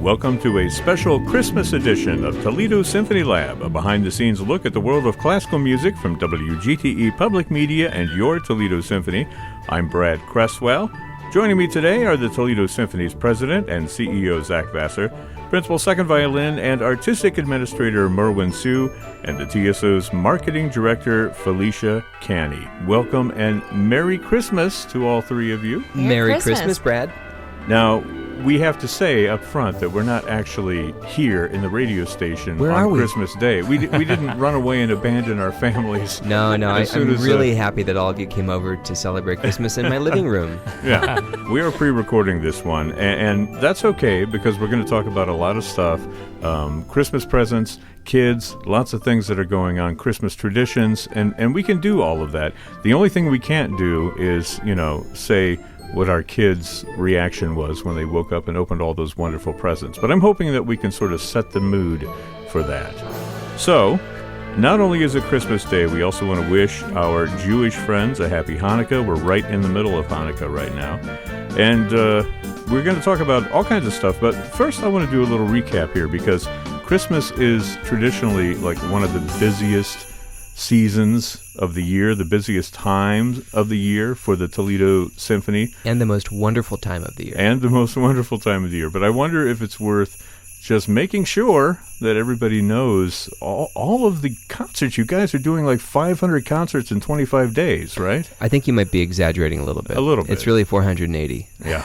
Welcome to a special Christmas edition of Toledo SymphonyLAB, a behind-the-scenes look at the world of classical music from WGTE Public Media and your Toledo Symphony. I'm Brad Cresswell. Joining me today are the Toledo Symphony's president and CEO, Zach Vassar, principal second violin and artistic administrator, Merwin Sue, and the TSO's marketing director, Felicia Canny. Welcome and Merry Christmas to all three of you. Merry Christmas, Brad. Now, we have to say up front that we're not actually here in the radio station on Christmas Day. We didn't run away and abandon our families. No, I'm really happy that all of you came over to celebrate Christmas in my living room. Yeah, we are pre-recording this one, and that's okay because we're going to talk about a lot of stuff, Christmas presents, kids, lots of things that are going on, Christmas traditions, and we can do all of that. The only thing we can't do is, say what our kids' reaction was when they woke up and opened all those wonderful presents. But I'm hoping that we can sort of set the mood for that. So, not only is it Christmas Day, we also want to wish our Jewish friends a happy Hanukkah. We're right in the middle of Hanukkah right now. And we're going to talk about all kinds of stuff. But first, I want to do a little recap here because Christmas is traditionally like one of the busiest seasons of the year, the busiest times of the year for the Toledo Symphony. And the most wonderful time of the year. But I wonder if it's worth just making sure that everybody knows all of the concerts. You guys are doing like 500 concerts in 25 days, right? I think you might be exaggerating a little bit. A little bit. It's really 480. Yeah.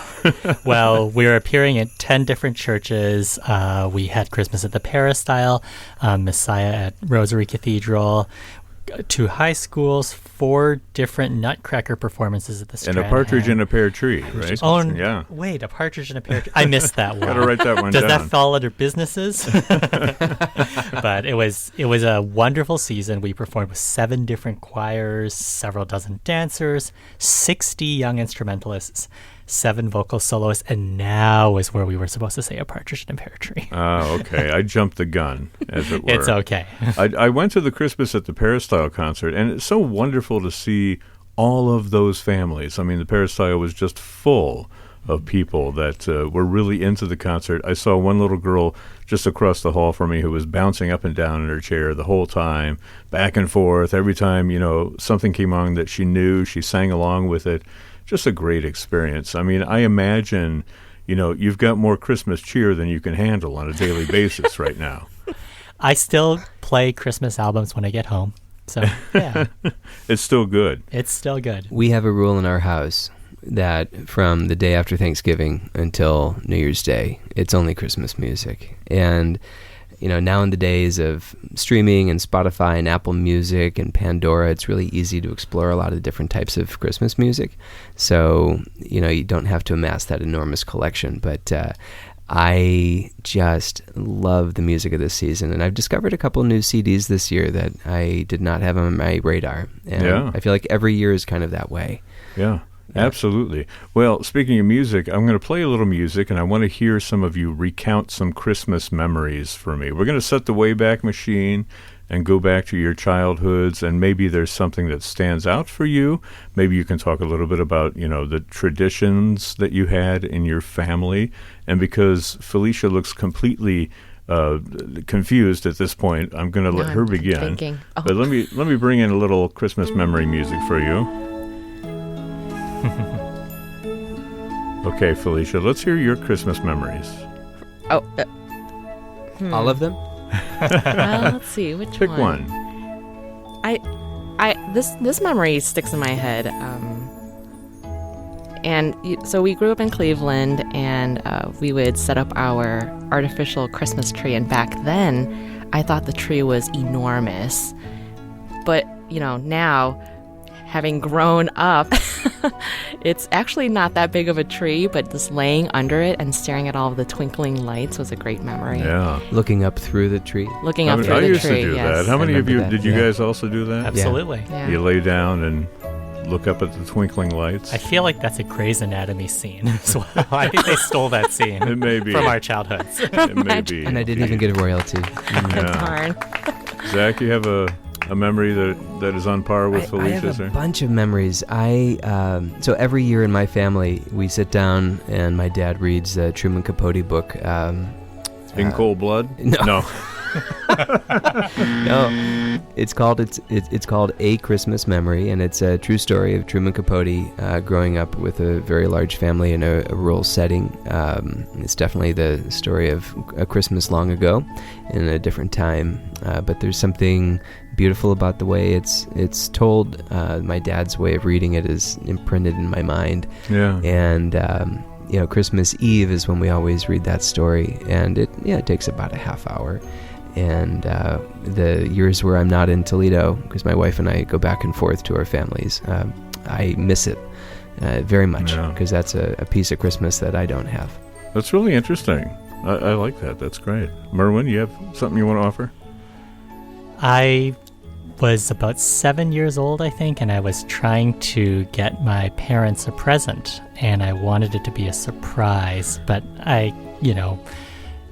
Well, we were appearing at 10 different churches. We had Christmas at the Peristyle, Messiah at Rosary Cathedral, 2 high schools, 4 different Nutcracker performances at the Strand. And a partridge in a pear tree, right? Oh, yeah. Wait, a partridge in a pear tree. I missed that one. Got to write that one down. Does that fall under businesses? But it was a wonderful season. We performed with 7 different choirs, several dozen dancers, 60 young instrumentalists, 7 vocal soloists, and now is where we were supposed to say a partridge in a pear tree. Oh, okay. I jumped the gun, as it were. It's okay. I went to the Christmas at the Peristyle concert, and it's so wonderful to see all of those families. I mean, the Peristyle was just full of people that were really into the concert. I saw one little girl just across the hall from me who was bouncing up and down in her chair the whole time, back and forth. Every time, something came on that she knew, she sang along with it. Just a great experience. I mean, I imagine, you've got more Christmas cheer than you can handle on a daily basis right now. I still play Christmas albums when I get home. So, yeah. It's still good. It's still good. We have a rule in our house that from the day after Thanksgiving until New Year's Day, it's only Christmas music. And now in the days of streaming and Spotify and Apple Music and Pandora, it's really easy to explore a lot of different types of Christmas music. So, you don't have to amass that enormous collection. But I just love the music of this season. And I've discovered a couple new CDs this year that I did not have on my radar. And yeah. I feel like every year is kind of that way. Yeah. Absolutely. Well, speaking of music, I'm going to play a little music, and I want to hear some of you recount some Christmas memories for me. We're going to set the Wayback Machine and go back to your childhoods, and maybe there's something that stands out for you. Maybe you can talk a little bit about, the traditions that you had in your family. And because Felicia looks completely confused at this point, I'm going to let her begin. Oh. But let me bring in a little Christmas memory music for you. Okay, Felicia, let's hear your Christmas memories. Oh, all of them? Let's see, which Pick one. This memory sticks in my head. So we grew up in Cleveland, and we would set up our artificial Christmas tree. And back then, I thought the tree was enormous. But now, having grown up, it's actually not that big of a tree, but just laying under it and staring at all of the twinkling lights was a great memory. Yeah. Looking up through the tree. I used to do that. How many of you, did you guys also do that? Absolutely. Yeah. You lay down and look up at the twinkling lights? I feel like that's a Grey's Anatomy scene as well. I think they stole that scene it may be. from our childhoods. It may be. And I didn't even get a royalty. Darn. Zach, you have a memory that is on par with Felicia's? I have a bunch of memories. So every year in my family, we sit down and my dad reads the Truman Capote book, In cold blood? No. No, it's called A Christmas Memory, and it's a true story of Truman Capote growing up with a very large family in a rural setting. It's definitely the story of a Christmas long ago in a different time, but there's something beautiful about the way it's told. My dad's way of reading it is imprinted in my mind. Yeah. And Christmas Eve is when we always read that story, and it takes about a half hour. And the years where I'm not in Toledo, because my wife and I go back and forth to our families, I miss it very much, because that's a piece of Christmas that I don't have. That's really interesting. I like that. That's great. Merwin, you have something you want to offer? I was about 7 years old, I think, and I was trying to get my parents a present, and I wanted it to be a surprise, but I,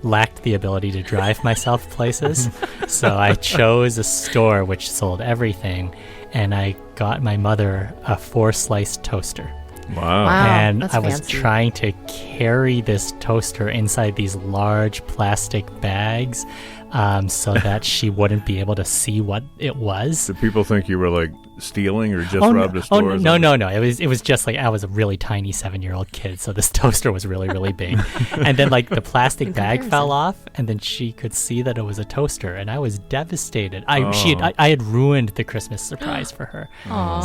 lacked the ability to drive myself places. So I chose a store which sold everything, and I got my mother a 4-slice toaster. Wow. And that's I was fancy. trying to carry this toaster inside these large plastic bags so that she wouldn't be able to see what it was. Did people think you were like stealing or just robbed a store? or No. something? It was just like I was a really tiny 7-year-old kid, so this toaster was really, really big. And then like the plastic bag fell off, and then she could see that it was a toaster, and I was devastated. I had ruined the Christmas surprise for her. Aw.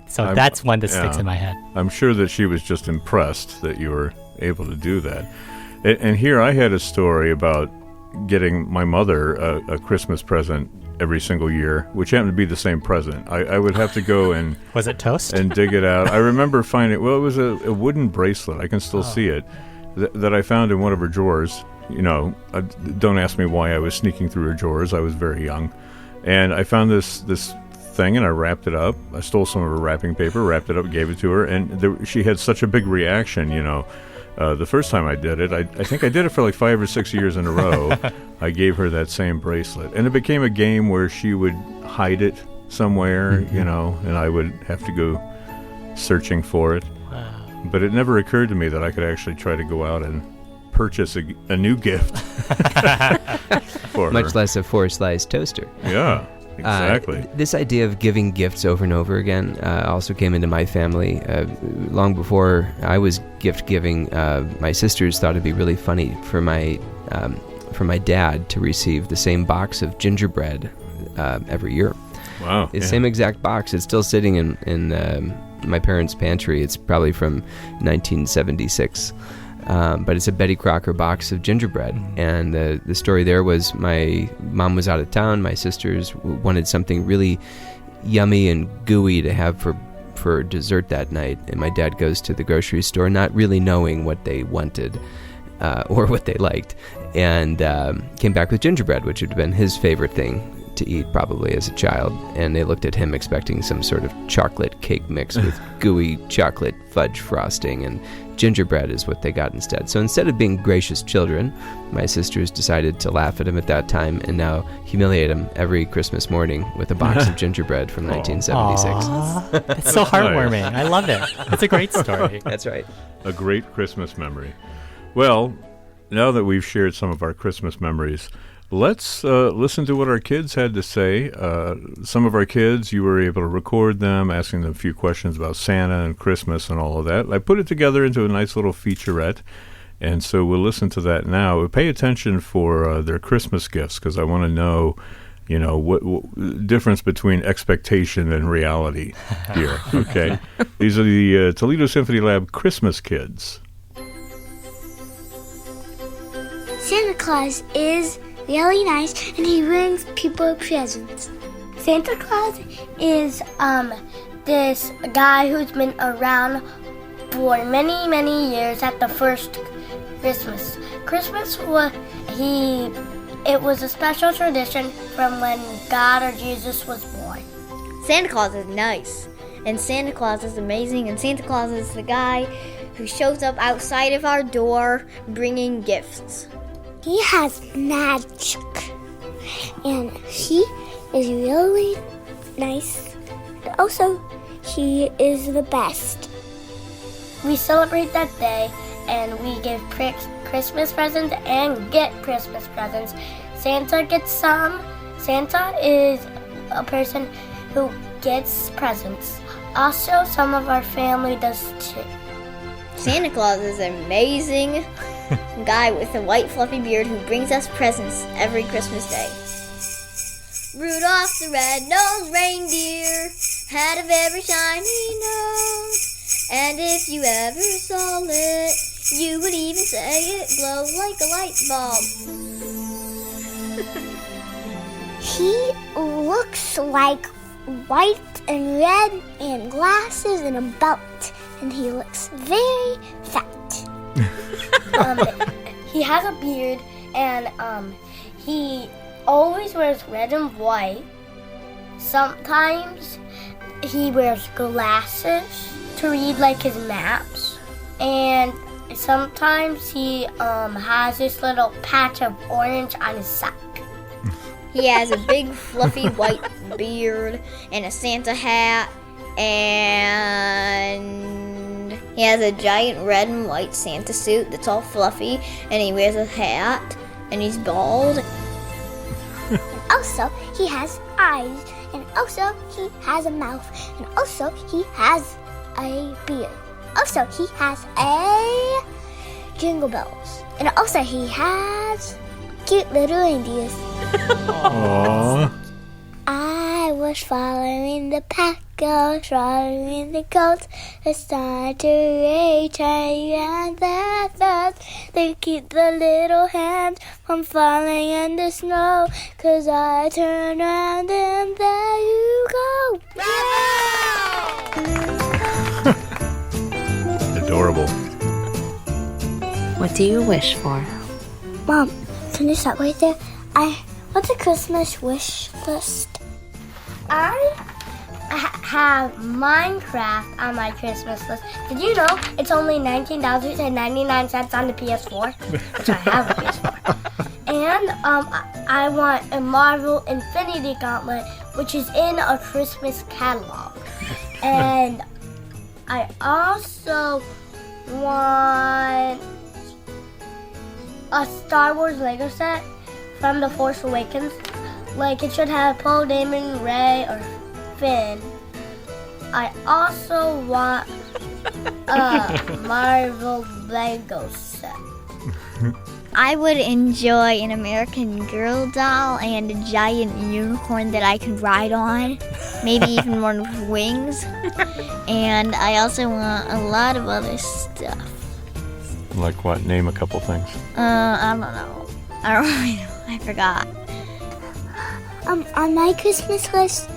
So that's one that sticks in my head. I'm sure that she was just impressed that you were able to do that. And here I had a story about getting my mother a Christmas present every single year, which happened to be the same present. I would have to go and Was it toast? and dig it out. I remember finding it was a wooden bracelet. I can still see it that I found in one of her drawers. Don't ask me why I was sneaking through her drawers. I was very young, and I found this thing, and I wrapped it up. I stole some of her wrapping paper, wrapped it up, gave it to her, and she had such a big reaction. The first time I did it, I think I did it for like 5 or 6 years in a row. I gave her that same bracelet, and it became a game where she would hide it somewhere, and I would have to go searching for it. Wow. But it never occurred to me that I could actually try to go out and purchase a new gift for Much her. less a 4-slice toaster. Yeah, exactly. This idea of giving gifts over and over again also came into my family. Long before I was gift giving, my sisters thought it'd be really funny for my dad to receive the same box of gingerbread every year. Wow. The same exact box. It's still sitting in my parents' pantry. It's probably from 1976. But it's a Betty Crocker box of gingerbread. And the story there was my mom was out of town. My sisters wanted something really yummy and gooey to have for dessert that night. And my dad goes to the grocery store not really knowing what they wanted or what they liked. And came back with gingerbread, which would have been his favorite thing to eat probably as a child. And they looked at him expecting some sort of chocolate cake mix with gooey chocolate fudge frosting, and gingerbread is what they got instead. So instead of being gracious children, my sisters decided to laugh at him at that time and now humiliate him every Christmas morning with a box of gingerbread from 1976. Aw, it's so heartwarming. I loved it. It's a great story. That's right. A great Christmas memory. Well, now that we've shared some of our Christmas memories, let's listen to what our kids had to say. Some of our kids, you were able to record them, asking them a few questions about Santa and Christmas and all of that. I put it together into a nice little featurette, and so we'll listen to that now. Pay attention for their Christmas gifts, because I want to know, what difference between expectation and reality here. Okay, these are the Toledo SymphonyLAB Christmas kids. Santa Claus is really nice, and he brings people presents. Santa Claus is this guy who's been around for many, many years at the first Christmas. It was a special tradition from when God or Jesus was born. Santa Claus is nice, and Santa Claus is amazing, and Santa Claus is the guy who shows up outside of our door bringing gifts. He has magic, and he is really nice. Also, he is the best. We celebrate that day, and we give Christmas presents and get Christmas presents. Santa gets some. Santa is a person who gets presents. Also, some of our family does too. Santa Claus is an amazing guy with a white fluffy beard who brings us presents every Christmas day. Rudolph the red-nosed reindeer had a very shiny nose, and if you ever saw it, you would even say it glows like a light bulb. He looks like white and red and glasses and a belt, and he looks very fat. He has a beard, and he always wears red and white. Sometimes he wears glasses to read like his maps, and sometimes he has this little patch of orange on his sock. He has a big fluffy white beard and a Santa hat, and he has a giant red and white Santa suit that's all fluffy, and he wears a hat, and he's bald. Also, he has eyes, and also he has a mouth, and also he has a beard. Also, he has a jingle bells, and also he has cute little reindeers. Aww. I was following the pack, I was following the goats. It started to rain, turning around the fast. They keep the little hands from falling in the snow. 'Cause I turn around and there you go. Adorable. What do you wish for? Mom, can you stop right there? What's a Christmas wish list? I have Minecraft on my Christmas list. Did you know it's only $19.99 on the PS4? Which I have a PS4. And I want a Marvel Infinity Gauntlet, which is in a Christmas catalog. And I also want a Star Wars Lego set from The Force Awakens. Like, it should have Poe, Dameron, Rey, or Finn. I also want a Marvel Lego set. I would enjoy an American Girl doll and a giant unicorn that I could ride on, maybe even one with wings. And I also want a lot of other stuff. Like what? Name a couple things. I don't know. I don't really know. I forgot. On my Christmas list,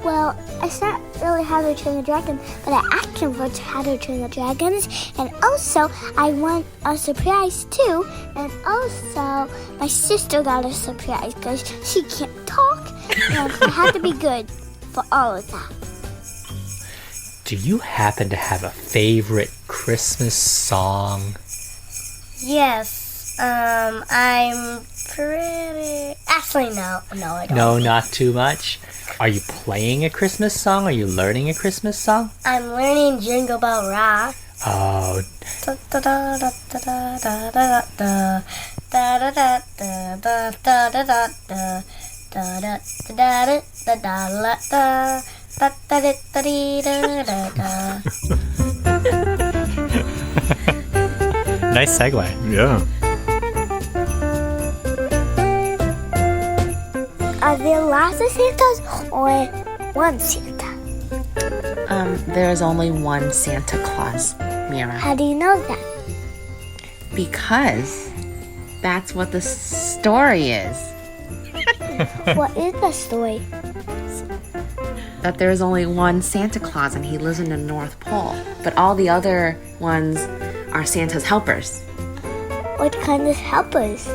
well, it's not really How to Train the Dragon, but I asked him for How to Train the Dragons, and also I want a surprise too, and also my sister got a surprise because she can't talk, and I have to be good for all of that. Do you happen to have a favorite Christmas song? Yes, I'm pretty... Actually, no, I don't. No, not too much. Are you playing a Christmas song? Are you learning a Christmas song? I'm learning Jingle Bell Rock. Oh, nice segue. Yeah. Are there lots of Santas or one Santa? There's only one Santa Claus, Mira. How do you know that? Because that's what the story is. What is the story? That there's only one Santa Claus and he lives in the North Pole. But all the other ones are Santa's helpers. What kind of helpers?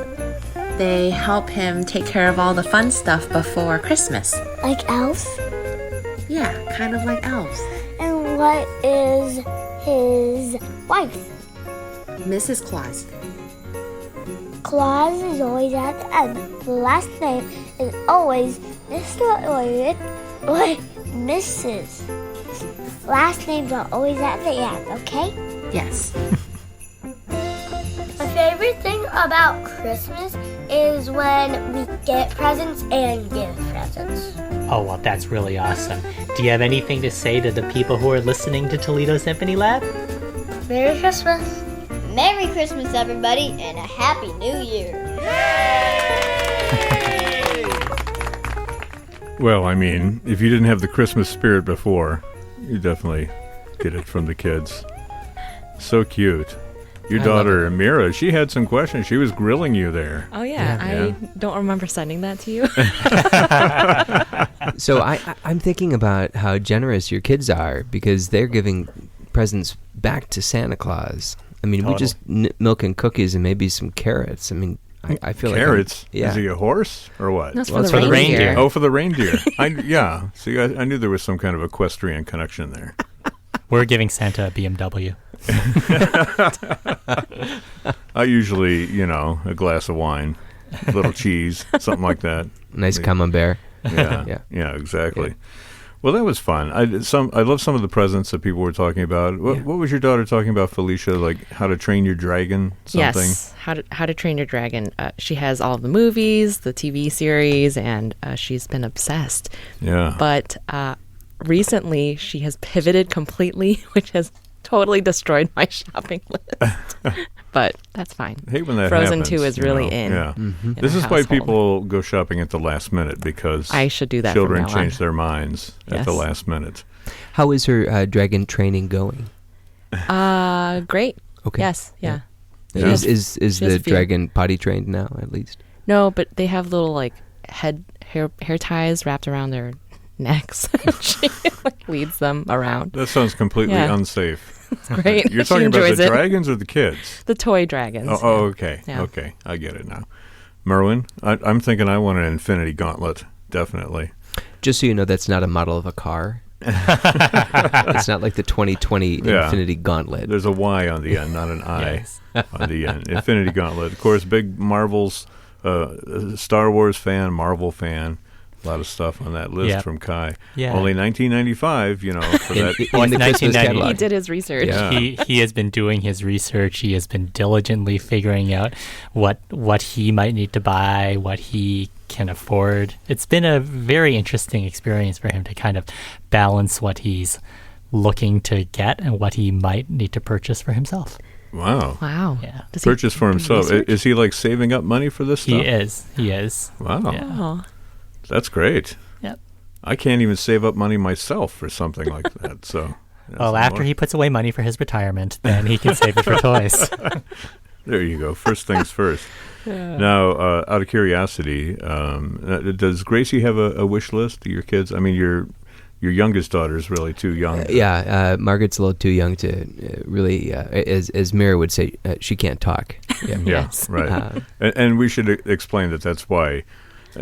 They help him take care of all the fun stuff before Christmas. Like elves? Yeah, kind of like elves. And what is his wife? Mrs. Claus. Claus is always at the end. The last name is always Mr. or Mrs. Last names are always at the end, okay? Yes. My favorite thing about Christmas is when we get presents and give presents. Oh, well, that's really awesome. Do you have anything to say to the people who are listening to Toledo Symphony Lab? Merry Christmas. Merry Christmas, everybody, and a Happy New Year. Well, I mean, if you didn't have the Christmas spirit before, you definitely get it from the kids. So cute. Your daughter, Mira, she had some questions. She was grilling you there. Oh, yeah. I don't remember sending that to you. So I'm thinking about how generous your kids are because they're giving presents back to Santa Claus. I mean, we just milk and cookies and maybe some carrots. I mean, I feel carrots? Like Is he a horse or what? No, it's Well, for it's the for the reindeer. reindeer. Oh, for the reindeer. See, I knew there was some kind of equestrian connection there. We're giving Santa a BMW. I usually, a glass of wine, a little cheese, something like that. nice camembert. Yeah, exactly. Well, that was fun. I love some of the presents that people were talking about. What was your daughter talking about, Felicia? Like How to Train Your Dragon? Something? Yes, How to Train Your Dragon. She has all of the movies, the TV series, and she's been obsessed. Yeah. But recently, she has pivoted completely, which has totally destroyed my shopping list. But that's fine. I hate when that Frozen happens, 2 is really in. Yeah. in This our is why household. people go shopping at the last minute, because I should do that from children now on. change their minds at the Yes. last minute. How is her dragon training going? Great. Okay. Yes. Yeah. Yeah. Is She has the a few. dragon potty trained now, at least? No, but they have little like hair ties wrapped around their necks. She leads them around. That sounds completely Yeah. unsafe. It's great. You're She talking about enjoys the it. dragons or the kids? The toy dragons. Oh, okay. Yeah. Okay. I get it now. Merwin, I'm thinking I want an infinity gauntlet. Definitely. Just so you know, that's not a model of a car. It's not like the 2020 Yeah. Infinity Gauntlet. There's a Y on the end, not an I Yes. on the end. Infinity Gauntlet. Of course, big Marvel's Star Wars fan, Marvel fan. A lot of stuff on that list Yep. from Kai. Yeah. Only 1995, for that. In the Christmas 1990. catalog. He did his research. Yeah. He has been doing his research. He has been diligently figuring out what he might need to buy, what he can afford. It's been a very interesting experience for him to kind of balance what he's looking to get and what he might need to purchase for himself. Wow. Wow. Yeah. Does he Purchase for do himself. research? Is he like saving up money for this stuff? He is. Wow. Yeah. Oh. That's great. Yep. I can't even save up money myself for something like that. So. Well, after he puts away money for his retirement, then he can save it for toys. There you go. First things first. Now, out of curiosity, does Gracie have a wish list? Your kids? I mean, your youngest daughter is really too young. Margaret's a little too young to really, as Mira would say, she can't talk. Yeah. Yes. Right. And we should explain that that's why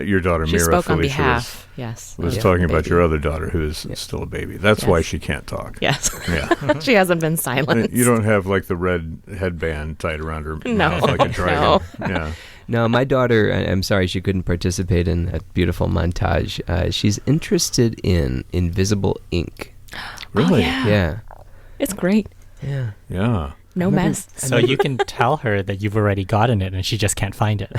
your daughter She Mira spoke on Felicia behalf. Yes. was of talking about baby. your other daughter, who is still a baby. That's why Yes. she can't talk. Yes. Yeah. She hasn't been silenced. You don't have like the red headband tied around her No. mouth like a dragon. No. Yeah. No, my daughter, I'm sorry she couldn't participate in that beautiful montage. She's interested in invisible ink. Really? yeah. Yeah. It's great. Yeah. Yeah. No mess. So you can tell her that you've already gotten it and she just can't find it.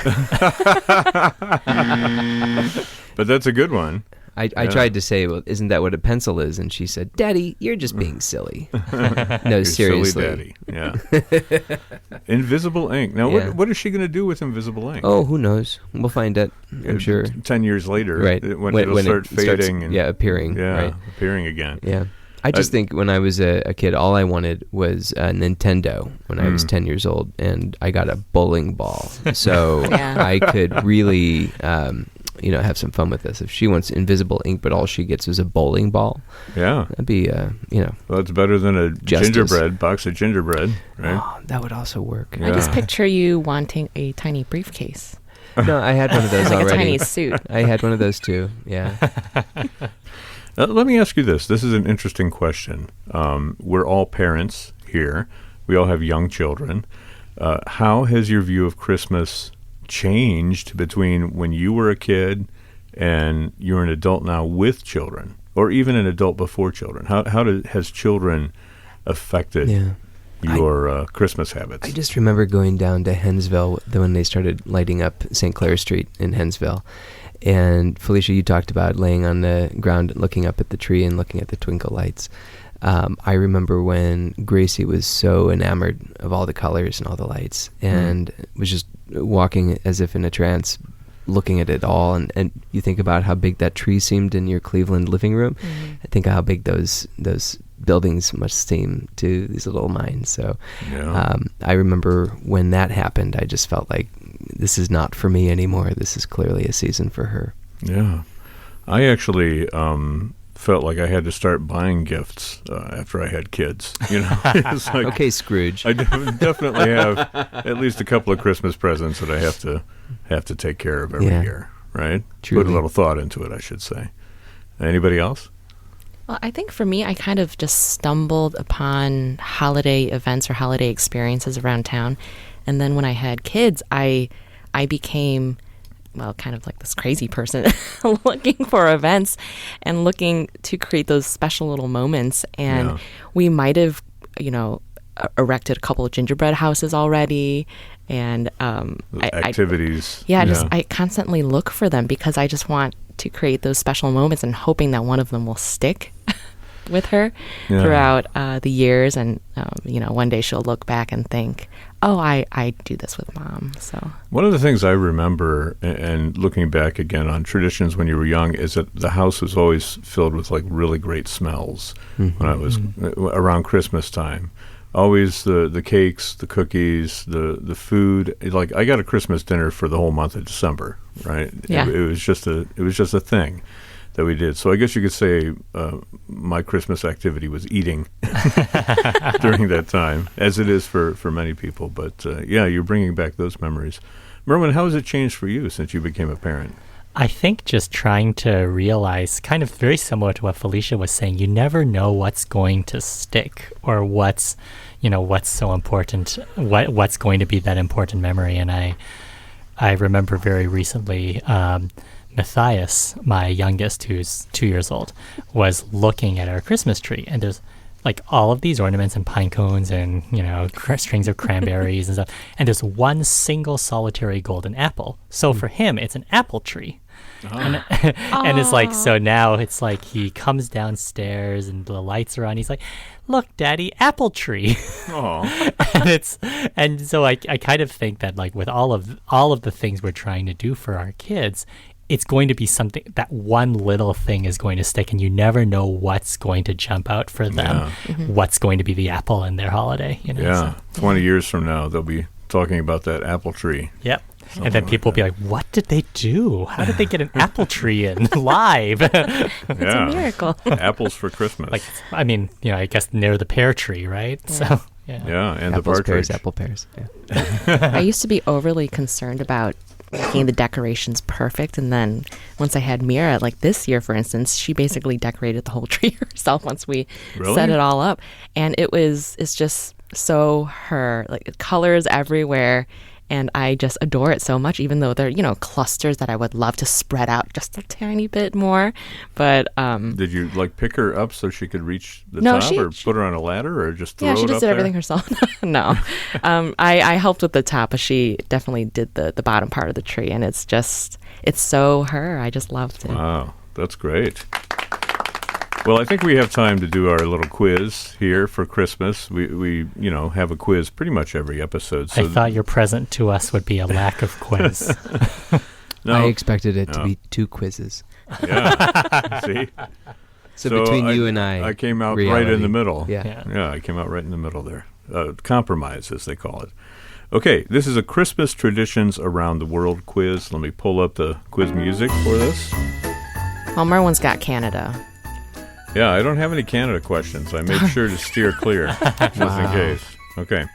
But that's a good one. I tried to say, well, isn't that what a pencil is? And she said, Daddy, you're just being silly. No, You're seriously. silly daddy. Yeah. Invisible ink. Now, Yeah. what is she going to do with invisible ink? Oh, who knows? We'll find out, I'm sure. 10 years later, Right. when it'll start it starts, fading. And, appearing. yeah, Right. appearing again. Yeah. I just think when I was a kid, all I wanted was a Nintendo when I was 10 years old, and I got a bowling ball. So Yeah. I could really, have some fun with this. If she wants invisible ink, but all she gets is a bowling ball, Yeah. that'd be, Well, it's better than a Justice. box of gingerbread, right? oh, that would also work. Yeah. I just picture you wanting a tiny briefcase. No, I had one of those Like a already. tiny suit. I had one of those too. Yeah. Let me ask you this. This is an interesting question. We're all parents here. We all have young children. How has your view of Christmas changed between when you were a kid and you're an adult now with children, or even an adult before children? How has children affected your Christmas habits? I just remember going down to Hensville when they started lighting up St. Clair Street in Hensville. And Felicia, you talked about laying on the ground, looking up at the tree and looking at the twinkle lights. I remember when Gracie was so enamored of all the colors and all the lights and was just walking as if in a trance, looking at it all. And you think about how big that tree seemed in your Cleveland living room. I think how big those buildings must seem to these little minds. So I remember when that happened, I just felt like this is not for me anymore. This is clearly a season for her. Yeah. I actually felt like I had to start buying gifts after I had kids. It's like, Okay, Scrooge. I definitely have at least a couple of Christmas presents that I have to take care of every year, right? Truly. Put a little thought into it, I should say. Anybody else? Well, I think for me, I kind of just stumbled upon holiday events or holiday experiences around town. And then when I had kids, I became, well, kind of like this crazy person looking for events and looking to create those special little moments. And we might have, erected a couple of gingerbread houses already. And activities. I constantly look for them because I just want to create those special moments and hoping that one of them will stick with her throughout the years. And, one day she'll look back and think, oh, I do this with Mom. So one of the things I remember, and looking back again on traditions when you were young, is that the house was always filled with like really great smells when I was around Christmas time. Always the cakes, the cookies, the food. Like I got a Christmas dinner for the whole month of December, right? Yeah. It was just a thing that we did. So I guess you could say my Christmas activity was eating during that time, as it is for many people. But you're bringing back those memories. Merwin, how has it changed for you since you became a parent? I think just trying to realize, kind of very similar to what Felicia was saying, you never know what's going to stick or what's so important, what's going to be that important memory. And I remember very recently, Matthias, my youngest, who's 2 years old, was looking at our Christmas tree, and there's like all of these ornaments and pine cones and strings of cranberries and stuff, and there's one single solitary golden apple. So for him, it's an apple tree. And it's like, so now it's like he comes downstairs and the lights are on. He's like, look, Daddy, apple tree. and so I kind of think that like with all of the things we're trying to do for our kids, it's going to be something, that one little thing is going to stick, and you never know what's going to jump out for them, what's going to be the apple in their holiday. 20 years from now, they'll be talking about that apple tree. Yep. And then people will be like, what did they do? How did they get an apple tree in live? It's a miracle. Apples for Christmas. Like, I mean, I guess near the pear tree, right? Yeah. So, and Apples, the partridge. apple pears. Yeah. I used to be overly concerned about making the decorations perfect, and then once I had Mira, like this year, for instance, she basically decorated the whole tree herself once we set it all up, and it's just so her, like colors everywhere. And I just adore it so much, even though they're, clusters that I would love to spread out just a tiny bit more. But did you pick her up so she could reach the No, top, she- or put her on a ladder, or just throw it yeah, up she just did there? everything herself. No, I helped with the top, but she definitely did the bottom part of the tree, and it's so her. I just loved it. Wow, that's great. Well, I think we have time to do our little quiz here for Christmas. We have a quiz pretty much every episode. So I thought your present to us would be a lack of quiz. no, I expected it to be 2 quizzes. yeah. See, So between you and I came out reality. right in the middle. Yeah. Yeah, I came out right in the middle there. Compromise, as they call it. Okay, this is a Christmas Traditions Around the World quiz. Let me pull up the quiz music for this. Well, Merwin's got Canada. Yeah, I don't have any Canada questions. I made sure to steer clear, just in case. Okay.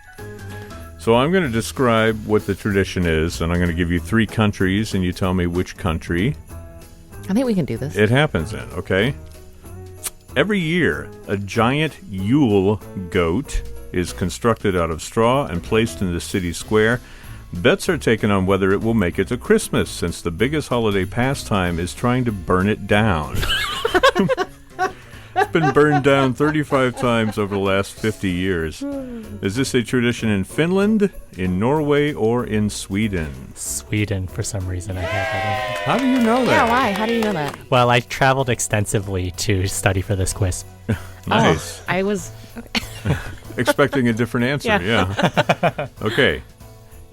So I'm going to describe what the tradition is, and I'm going to give you 3 countries, and you tell me which country I think we can do this. it happens in, okay? Every year, a giant Yule goat is constructed out of straw and placed in the city square. Bets are taken on whether it will make it to Christmas, since the biggest holiday pastime is trying to burn it down. been burned down 35 times over the last 50 years. Is this a tradition in Finland, in Norway, or in Sweden? Sweden, for some reason, I have that. How do you know that? Yeah, why? How do you know that? Well, I traveled extensively to study for this quiz. Nice. Oh, I was. Expecting a different answer, Yeah. Okay.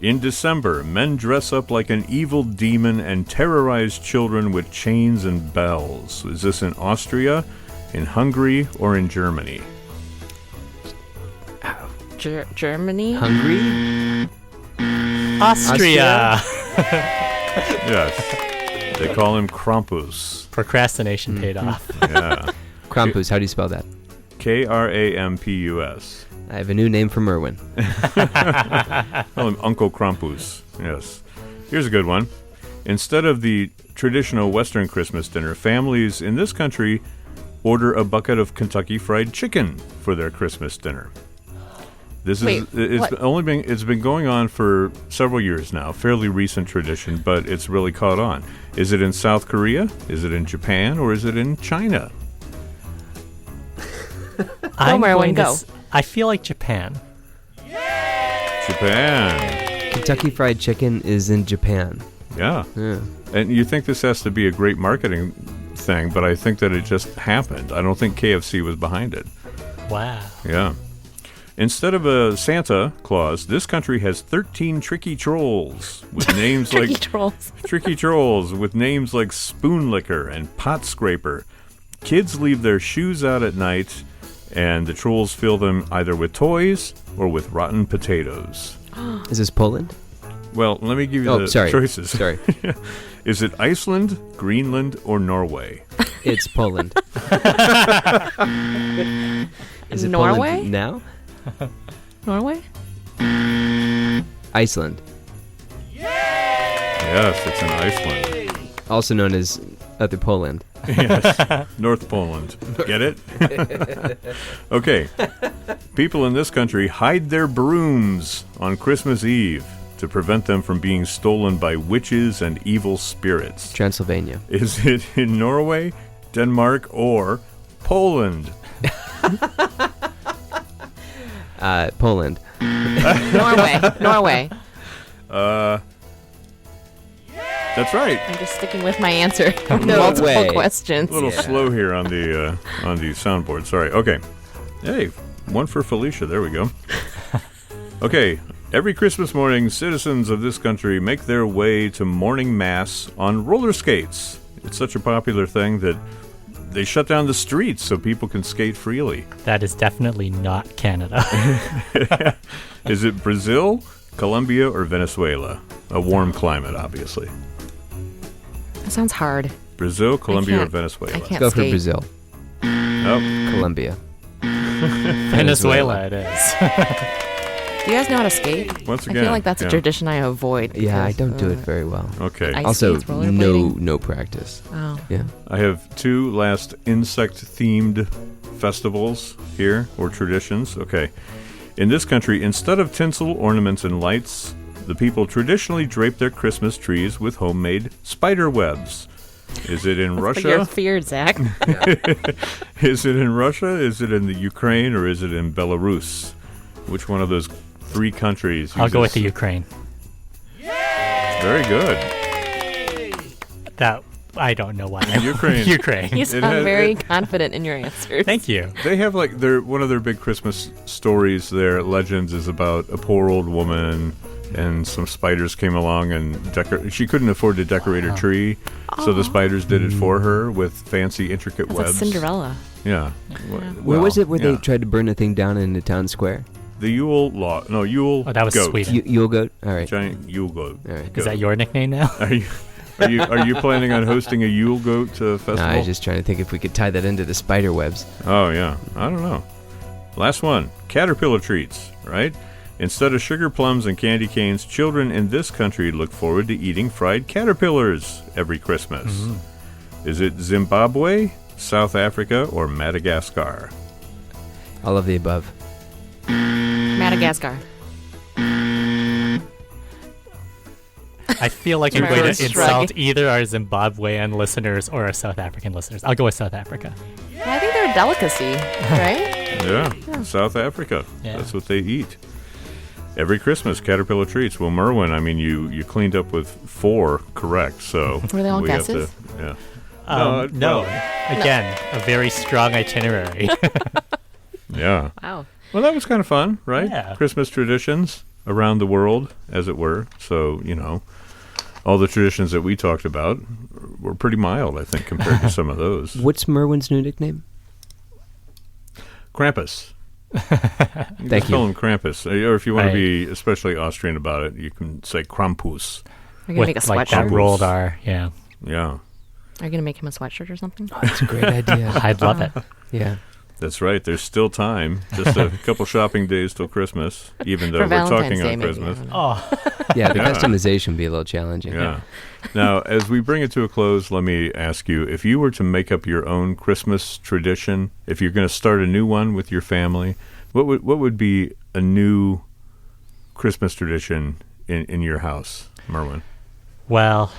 In December, men dress up like an evil demon and terrorize children with chains and bells. Is this in Austria, in Hungary, or in Germany? Germany? Hungry? Austria! Yes. They call him Krampus. Procrastination paid off. Yeah. Krampus, how do you spell that? Krampus. I have a new name for Merwin. Call him Uncle Krampus. Yes. Here's a good one. Instead of the traditional Western Christmas dinner, families in this country order a bucket of Kentucky Fried Chicken for their Christmas dinner. It's been going on for several years now, fairly recent tradition, but it's really caught on. Is it in South Korea? Is it in Japan? Or is it in China? I feel like Japan. Japan. Kentucky Fried Chicken is in Japan. Yeah. Yeah. And you think this has to be a great marketing thing, but I think that it just happened. I don't think KFC was behind it. Wow. Yeah. Instead of a Santa Claus, this country has 13 tricky trolls with names like tricky trolls with names like Spoon Licker and Pot Scraper. Kids leave their shoes out at night, and the trolls fill them either with toys or with rotten potatoes. Is this Poland? Well, let me give you the choices. Sorry. Is it Iceland, Greenland, or Norway? It's Poland. Is it Norway? Poland now? Norway? Iceland. Yes, it's in Iceland. Also known as Other Poland. Yes, North Poland. Get it? Okay. People in this country hide their brooms on Christmas Eve to prevent them from being stolen by witches and evil spirits. Transylvania. Is it in Norway, Denmark, or Poland? Poland. Norway. That's right. I'm just sticking with my answer. No Multiple way. questions. A little slow here on the soundboard. Sorry. Okay. Hey, one for Felicia. There we go. Okay. Every Christmas morning, citizens of this country make their way to morning mass on roller skates. It's such a popular thing that they shut down the streets so people can skate freely. That is definitely not Canada. Is it Brazil, Colombia, or Venezuela? A warm climate, obviously. That sounds hard. Brazil, Colombia, or can't- Venezuela? I can't Go for skate. Brazil. Nope. Colombia. Venezuela it is. Do you guys know how to skate? Once I again. feel like that's a tradition I avoid. Yeah, I because, don't do it very well. Okay. Ice Also, skates, rollerblading? no practice. Oh. Yeah. I have two last insect-themed festivals here, or traditions. Okay. In this country, instead of tinsel, ornaments, and lights, the people traditionally drape their Christmas trees with homemade spider webs. Is it in You're Russia? feared, Zach. Is it in Russia? Is it in the Ukraine? Or is it in Belarus? Which one of those three countries? I'll go with the uses- Ukraine. Very good. That I don't know why. Ukraine. Ukraine. You It sound has- very confident in your answers. Thank you. They have like one of their big Christmas stories. Their legends is about a poor old woman, and some spiders came along and she couldn't afford to decorate her tree, so the spiders did it for her with fancy, intricate That's like webs. Cinderella. Yeah. Where was it where they yeah. tried to burn a thing down in the town square? The Yule log? No, Yule. Oh, that was goat. Sweden. Yule goat? All right. Giant Yule goat. All right. Is that your nickname now? Are you planning on hosting a Yule goat festival? No, I was just trying to think if we could tie that into the spider webs. Oh, yeah. I don't know. Last one. Caterpillar treats, right? Instead of sugar plums and candy canes, children in this country look forward to eating fried caterpillars every Christmas. Mm-hmm. Is it Zimbabwe, South Africa, or Madagascar? All of the above. Madagascar. I feel like you're going Merwin's to insult shrugging. either our Zimbabwean listeners or our South African listeners. I'll go with South Africa. Yeah, I think they're a delicacy, right? Yeah, South Africa. Yeah. That's what they eat. Every Christmas, Caterpillar treats. Well, Merwin, I mean, you cleaned up with 4 correct, so Were they all we guesses? have to, yeah. No. well, Again, a very strong itinerary. yeah. Wow. Well, that was kind of fun, right? Yeah. Christmas traditions around the world, as it were. So, all the traditions that we talked about were pretty mild, I think, compared to some of those. What's Merwin's new nickname? Krampus. Thank Call you. him Krampus. Or if you want Right. to be especially Austrian about it, you can say Krampus. Are you going to make a With like that sweatshirt? rolled R. Yeah. Yeah, Are you going to make him a sweatshirt or something? That's a great idea. I'd love it. Yeah. that's right. There's still time. Just a couple shopping days till Christmas, even though For we're Valentine's talking Day, on maybe. Christmas. I don't know. Oh, Yeah, the Yeah. customization would be a little challenging. Yeah. Now, as we bring it to a close, let me ask you, if you were to make up your own Christmas tradition, if you're going to start a new one with your family, what would be a new Christmas tradition in your house, Merwin? well,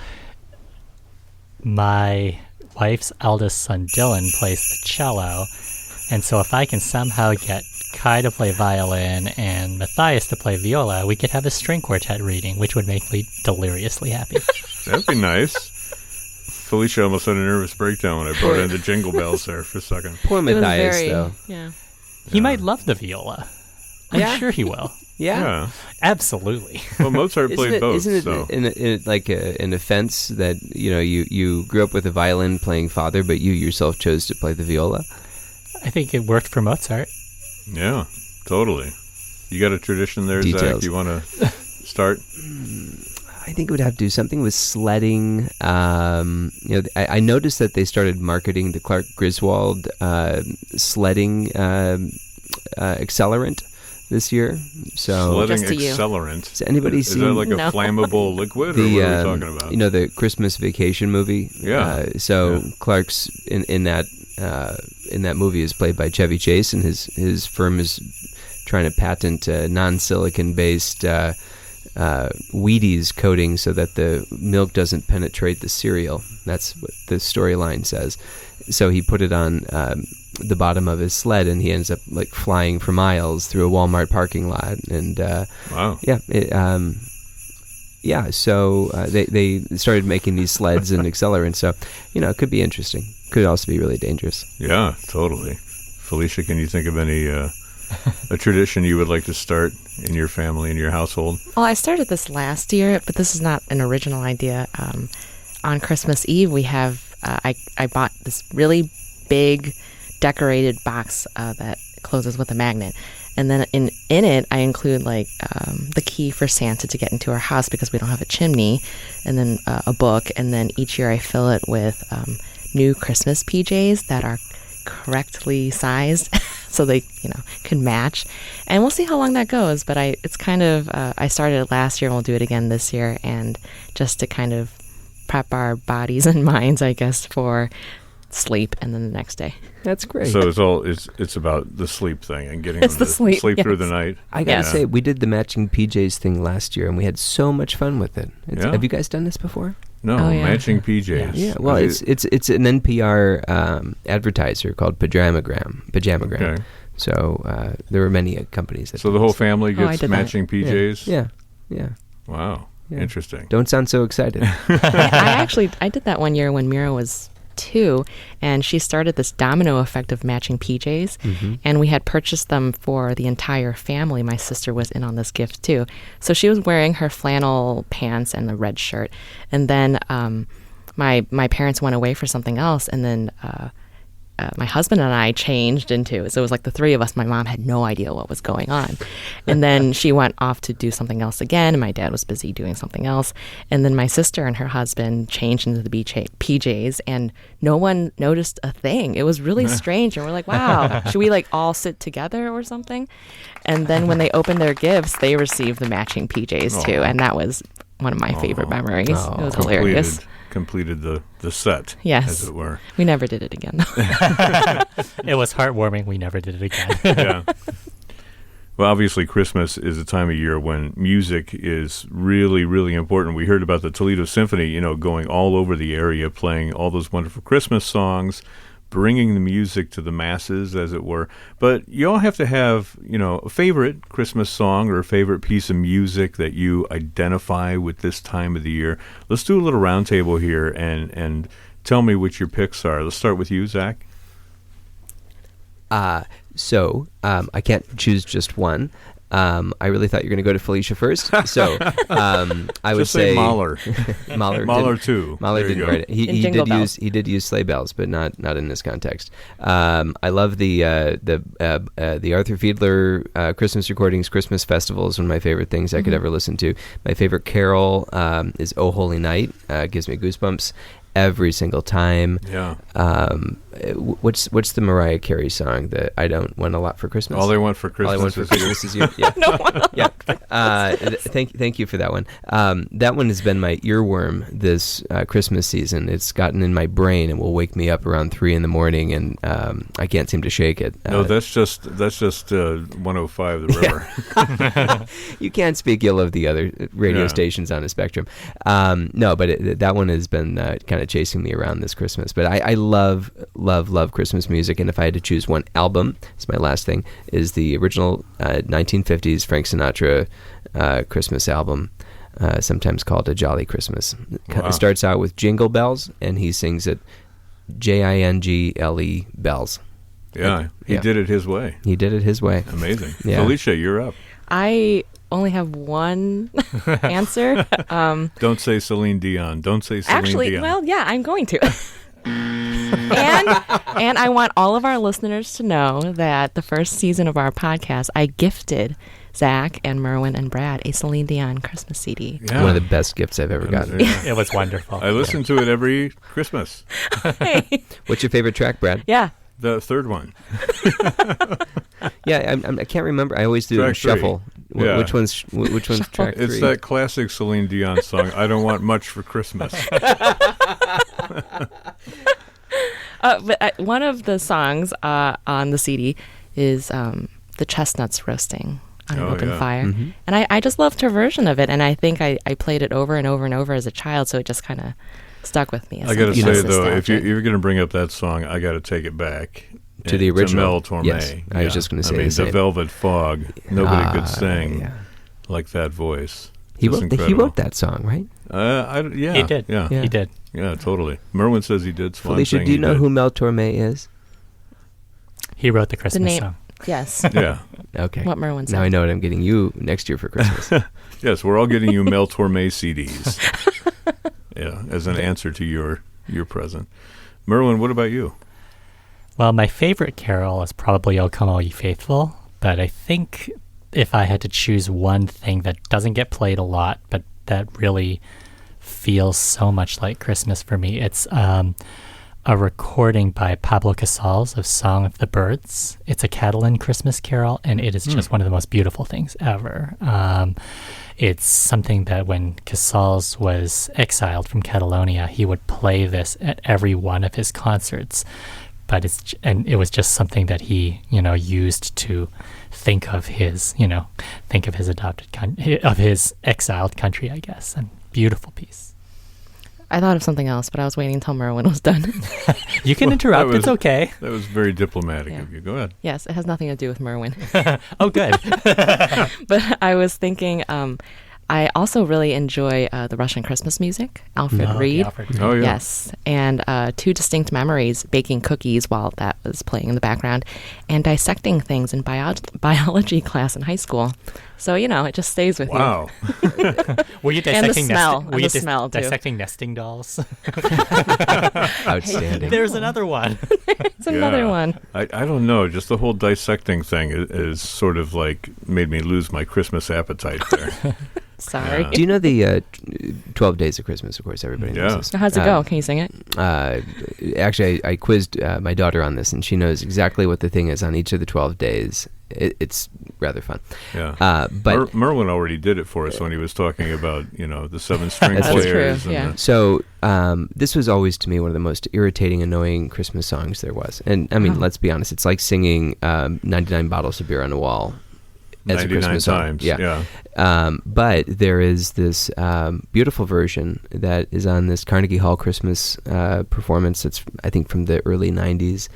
my wife's eldest son, Dylan, plays the cello. And so if I can somehow get Kai to play violin and Matthias to play viola, we could have a string quartet reading, which would make me deliriously happy. That'd be nice. Felicia almost had a nervous breakdown when I brought in the jingle bells there for a second. Poor It was Matthias, very, though. yeah. He might love the viola. I'm Yeah? sure he will. Yeah. Absolutely. Well, Mozart played both, Isn't it so. an offense that you grew up with a violin playing father, but you yourself chose to play the viola? I think it worked for Mozart. Yeah, totally. You got a tradition there, Zach? Details. You want to start? I think it would have to do something with sledding. I noticed that they started marketing the Clark Griswold sledding accelerant this year. So Sledding Just to you. accelerant. has anybody Is seen that like a No. flammable liquid, or the what are we talking about? the Christmas Vacation movie? Yeah. So Yeah. Clark's in that movie is played by Chevy Chase, and his firm is trying to patent non-silicon based Wheaties coating so that the milk doesn't penetrate the cereal. That's what the storyline says. So he put it on the bottom of his sled, and he ends up like flying for miles through a Walmart parking lot. And Wow. so they started making these sleds and accelerants. So it could be interesting. Could also be really dangerous. Yeah, totally. Felicia, can you think of any a tradition you would like to start in your family, in your household? Well, I started this last year, but this is not an original idea. On Christmas Eve, we have I bought this really big decorated box that closes with a magnet, and then in it I include like the key for Santa to get into our house because we don't have a chimney, and then a book, and then each year I fill it with new Christmas PJs that are correctly sized so they can match, and we'll see how long that goes. But it's kind of I started it last year and we'll do it again this year, and just to kind of prep our bodies and minds, I guess, for sleep and then the next day. That's great. So it's about the sleep thing and getting It's them the to sleep, through the yes. night. I gotta Yes. say, we did the matching PJs thing last year, and we had so much fun with it. Yeah. Have you guys done this before? No, Oh, yeah. matching PJs. Yeah. Well, it's an NPR advertiser called Pajamagram. Okay. So there were many companies that. So did the whole this. family Oh, I gets did that. matching PJs? Yeah. Wow. Yeah. Interesting. Don't sound so excited. I did that one year when Mira was 2, and she started this domino effect of matching PJs, and we had purchased them for the entire family. My sister was in on this gift too, so she was wearing her flannel pants and the red shirt, and then my parents went away for something else, and then my husband and I changed into, so it was like the three of us. My mom had no idea what was going on. And then she went off to do something else again, and my dad was busy doing something else. And then my sister and her husband changed into the PJs, and no one noticed a thing. It was really strange. And we're like, wow, should we like all sit together or something? And then when they opened their gifts, they received the matching PJs too. And that was one of my favorite memories. It was hilarious. Completed the set, Yes. as it were. We never did it again, though. It was heartwarming. We never did it again. Yeah. Well, obviously, Christmas is a time of year when music is really, really important. We heard about the Toledo Symphony, going all over the area, playing all those wonderful Christmas songs, bringing the music to the masses, as it were. But you all have to have, a favorite Christmas song or a favorite piece of music that you identify with this time of the year. Let's do a little roundtable here and tell me what your picks are. Let's start with you, Zach. So I can't choose just one. I really thought you were going to go to Felicia first. So I would Just say Mahler. Mahler too. Mahler There you didn't go. write it. He did use sleigh bells, but not in this context. I love the Arthur Fiedler Christmas recordings. Christmas Festival is one of my favorite things I could ever listen to. My favorite carol is "O Holy Night." Gives me goosebumps every single time. Yeah. What's the Mariah Carey song that I don't want a lot for Christmas? All I want for Christmas, All I want for Christmas is you. Yeah. Thank you for that one. That one has been my earworm this Christmas season. It's gotten in my brain and will wake me up around 3 a.m, and I can't seem to shake it. No, that's just 105 the river. You can't speak ill of the other radio stations on the spectrum. No, but that one has been kind of chasing me around this Christmas. But I love Christmas music, and if I had to choose one album, it's my last thing, is the original 1950s Frank Sinatra Christmas album, sometimes called A Jolly Christmas. Wow. It starts out with Jingle Bells, and he sings it Jingle bells. Yeah, he did it his way. He did it his way. Amazing. Yeah. Felicia, you're up. I only have one answer. Don't say Celine Dion. Don't say Celine Actually, Dion. well, yeah, I'm going to. and I want all of our listeners to know that the first season of our podcast, I gifted Zach and Merwin and Brad a Celine Dion Christmas CD. Yeah. One of the best gifts I've ever gotten. It was wonderful. I listen to it every Christmas. Hey. What's your favorite track, Brad? Yeah. The third one. Yeah, I can't remember. I always do Track a shuffle. Yeah. Which one's track 3? It's that classic Celine Dion song, I Don't Want Much for Christmas. But one of the songs on the CD is the chestnuts roasting on an open fire. Mm-hmm. And I just loved her version of it. And I think I played it over and over and over as a child. So it just kind of stuck with me. I got to say, that's though, if nostalgic. you're going to bring up that song, I got to take it back. To the original? To Mel Torme. Yes, I was just gonna say the the same. Velvet Fog. Nobody could sing Yeah. like that voice. He Just wrote incredible. that song, right? Yeah. He did. Yeah. Yeah. He did. Yeah, totally. Merwin says he did. So I'm Felicia, saying do you he know did. who Mel Torme is? He wrote the Christmas name. song. Yes. Yeah. Okay. What Merwin said. Now I know what I'm getting you next year for Christmas. Yes, we're all getting you Mel Torme CDs. Yeah, as an answer to your present. Merwin, what about you? Well, my favorite carol is probably O Come All Ye Faithful, but I think if I had to choose one thing that doesn't get played a lot, but that really feels so much like Christmas for me, it's a recording by Pablo Casals of Song of the Birds. It's a Catalan Christmas carol, and it is just one of the most beautiful things ever. It's something that when Casals was exiled from Catalonia, he would play this at every one of his concerts. But it was just something that he, used to think of his of his exiled country, I guess. And beautiful piece. I thought of something else, but I was waiting until Merwin was done. You can interrupt. It's okay. That was very diplomatic of you. Go ahead. Yes, it has nothing to do with Merwin. Oh, good. But I was thinking, I also really enjoy the Russian Christmas music, Alfred Reed. Alfred. Oh, yeah. Yes, and two distinct memories, baking cookies while that was playing in the background, and dissecting things in biology class in high school. So, it just stays with Wow. Were you And the dissecting smell, were and you the smell, too. dissecting nesting dolls? Outstanding. There's another one. It's another Yeah. one. I don't know. Just the whole dissecting thing is sort of like made me lose my Christmas appetite there. Sorry. Yeah. Do you know the 12 Days of Christmas? Of course, everybody knows Yeah. this. How's it go? Can you sing it? Actually, I quizzed my daughter on this, and she knows exactly what the thing is on each of the 12 days. It's rather fun. Yeah. But Merwin already did it for us when he was talking about, the 7-string That's players. true, and yeah. the- So this was always to me one of the most irritating, annoying Christmas songs there was. And I mean, let's be honest, it's like singing 99 bottles of beer on a wall. as a 99 Christmas song. times. Yeah. But there is this beautiful version that is on this Carnegie Hall Christmas performance that's, I think, from the early 90s.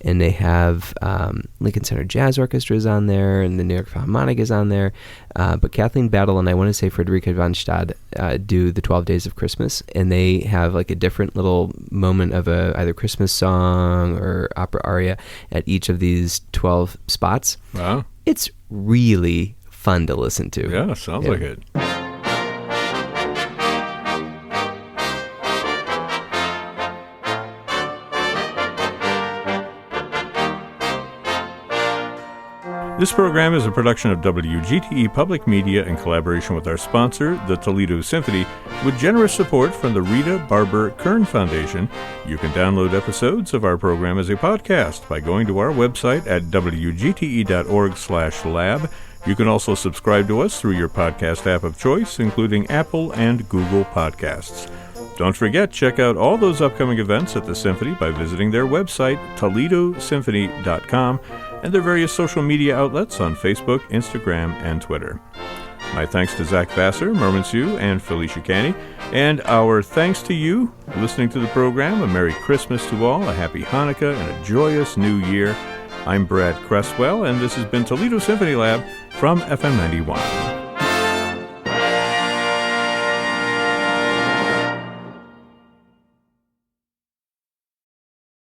And they have Lincoln Center Jazz Orchestra is on there, and the New York Philharmonic is on there. But Kathleen Battle and I want to say Friederike von Stade do the 12 Days of Christmas, and they have like a different little moment of either Christmas song or opera aria at each of these 12 spots. Wow. It's really fun to listen to. Yeah, sounds like it. This program is a production of WGTE Public Media in collaboration with our sponsor, the Toledo Symphony, with generous support from the Rita Barber Kern Foundation. You can download episodes of our program as a podcast by going to our website at wgte.org/lab. You can also subscribe to us through your podcast app of choice, including Apple and Google Podcasts. Don't forget, check out all those upcoming events at the Symphony by visiting their website, toledosymphony.com, and their various social media outlets on Facebook, Instagram, and Twitter. My thanks to Zach Vassar, Merman Sue, and Felicia Canny, and our thanks to you listening to the program. A Merry Christmas to all, a Happy Hanukkah, and a joyous New Year. I'm Brad Cresswell, and this has been Toledo Symphony Lab from FM 91.